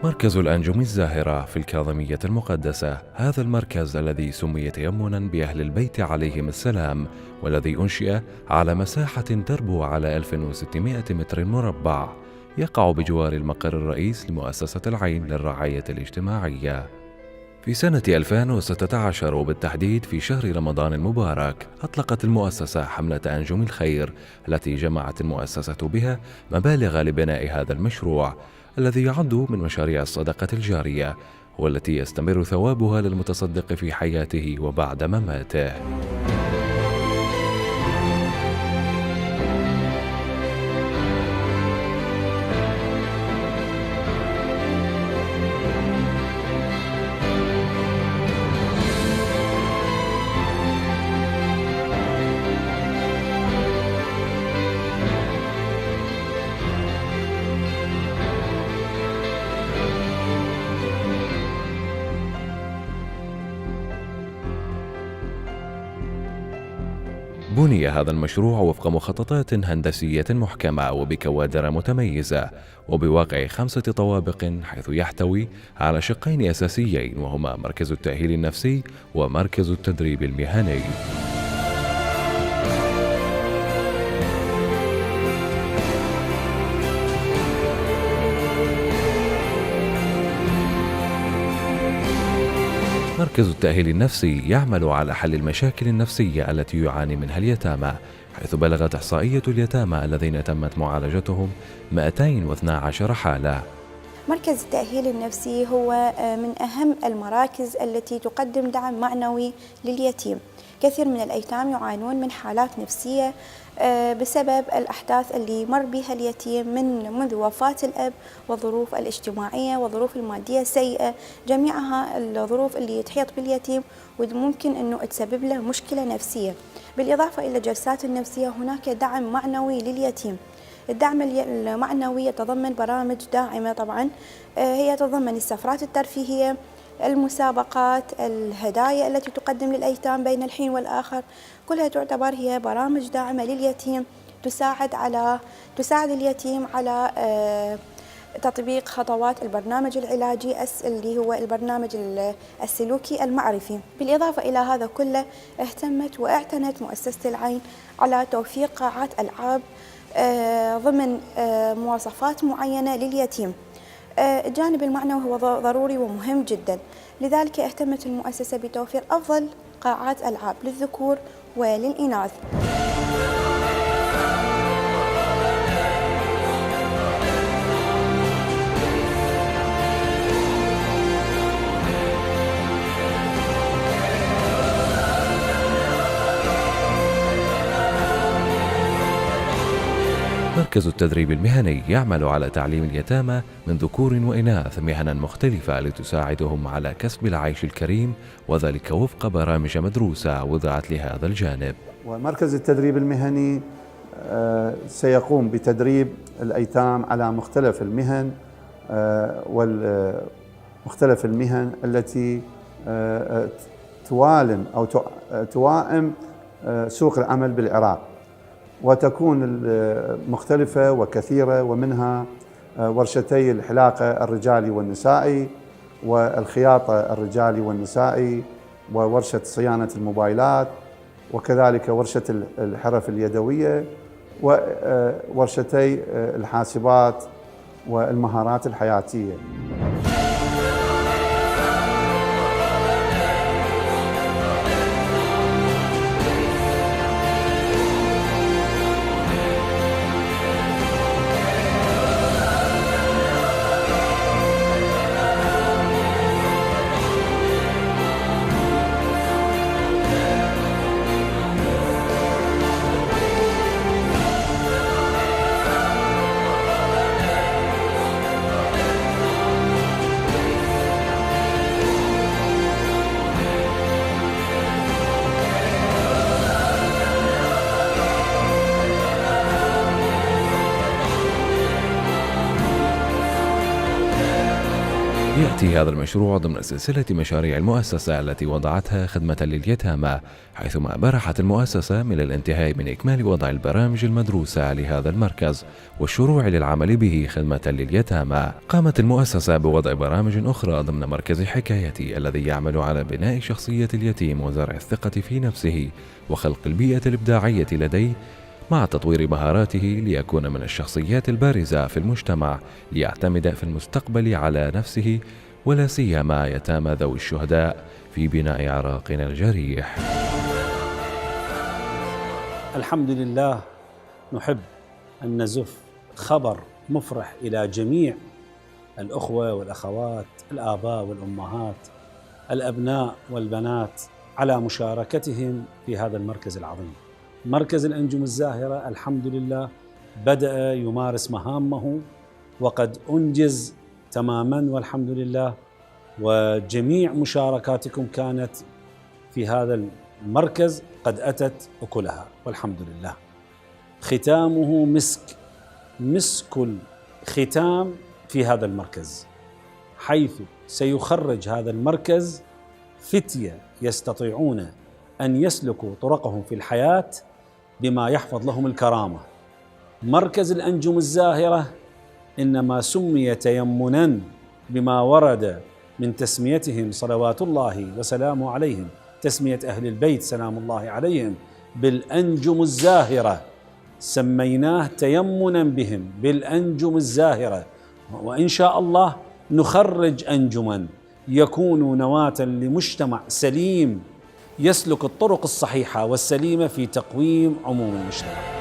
مركز الأنجم الزاهرة في الكاظمية المقدسة، هذا المركز الذي سمي تيمنا بأهل البيت عليهم السلام، والذي أنشئ على مساحة تربو على 1600 متر مربع، يقع بجوار المقر الرئيس لمؤسسة العين للرعاية الاجتماعية. في سنة 2016 وبالتحديد في شهر رمضان المبارك، أطلقت المؤسسة حملة أنجم الخير التي جمعت المؤسسة بها مبالغ لبناء هذا المشروع الذي يعد من مشاريع الصدقة الجارية، والتي يستمر ثوابها للمتصدق في حياته وبعد مماته. بني هذا المشروع وفق مخططات هندسية محكمة وبكوادر متميزة وبواقع 5 طوابق، حيث يحتوي على شقين أساسيين، وهما مركز التأهيل النفسي ومركز التدريب المهني. مركز التأهيل النفسي يعمل على حل المشاكل النفسية التي يعاني منها اليتامى، حيث بلغت إحصائية اليتامى الذين تمت معالجتهم 212 حالة. مركز التأهيل النفسي هو من أهم المراكز التي تقدم دعم معنوي لليتيم. كثير من الأيتام يعانون من حالات نفسية بسبب الأحداث اللي مر بها اليتيم منذ وفاة الأب، والظروف الاجتماعية والظروف المادية السيئة، جميعها الظروف اللي تحيط باليتيم وممكن أنه تسبب له مشكلة نفسية. بالإضافة إلى الجلسات النفسية، هناك دعم معنوي لليتيم. الدعم المعنوي يتضمن برامج داعمة طبعا، هي تتضمن السفرات الترفيهية، المسابقات، الهدايا التي تقدم للأيتام بين الحين والآخر، كلها تعتبر هي برامج داعمة لليتيم تساعد اليتيم على تطبيق خطوات البرنامج العلاجي اللي هو البرنامج السلوكي المعرفي. بالإضافة إلى هذا كله، اهتمت واعتنت مؤسسة العين على توفير قاعات ألعاب ضمن مواصفات معينة لليتيم. الجانب المعنوي هو ضروري ومهم جدا، لذلك اهتمت المؤسسة بتوفير أفضل قاعات ألعاب للذكور وللإناث. مركز التدريب المهني يعمل على تعليم اليتامى من ذكور وإناث مهنا مختلفة لتساعدهم على كسب العيش الكريم، وذلك وفق برامج مدروسة وضعت لهذا الجانب. ومركز التدريب المهني سيقوم بتدريب الأيتام على مختلف المهن ومختلف المهن التي توائم سوق العمل بالعراق، وتكون مختلفة وكثيرة، ومنها ورشتي الحلاقة الرجالي والنسائي، والخياطة الرجالي والنسائي، وورشة صيانة الموبايلات، وكذلك ورشة الحرف اليدوية، وورشتي الحاسبات والمهارات الحياتية. يأتي هذا المشروع ضمن سلسلة مشاريع المؤسسة التي وضعتها خدمة لليتامى، حيثما برحت المؤسسة من الانتهاء من إكمال وضع البرامج المدروسة لهذا المركز والشروع للعمل به خدمة لليتامى. قامت المؤسسة بوضع برامج أخرى ضمن مركز حكايتي الذي يعمل على بناء شخصية اليتيم وزرع الثقة في نفسه وخلق البيئة الإبداعية لديه، مع تطوير مهاراته ليكون من الشخصيات البارزة في المجتمع ليعتمد في المستقبل على نفسه، ولا سيما يتامى ذوي الشهداء في بناء عراقنا الجريح. الحمد لله، نحب أن نزف خبر مفرح إلى جميع الأخوة والأخوات، الآباء والأمهات، الأبناء والبنات على مشاركتهم في هذا المركز العظيم. مركز الأنجم الزاهرة الحمد لله بدأ يمارس مهامه وقد أنجز تماما والحمد لله، وجميع مشاركاتكم كانت في هذا المركز قد أتت أكلها والحمد لله. ختامه مسك الختام في هذا المركز، حيث سيخرج هذا المركز فتية يستطيعون أن يسلكوا طرقهم في الحياة بما يحفظ لهم الكرامة. مركز الأنجم الزاهرة إنما سمي تيمنا بما ورد من تسميتهم صلوات الله وسلامه عليهم، تسمية أهل البيت سلام الله عليهم بالأنجم الزاهرة، سميناه تيمنا بهم بالأنجم الزاهرة. وإن شاء الله نخرج أنجما يكون نواة لمجتمع سليم يسلك الطرق الصحيحة والسليمة في تقويم عموم المجتمع.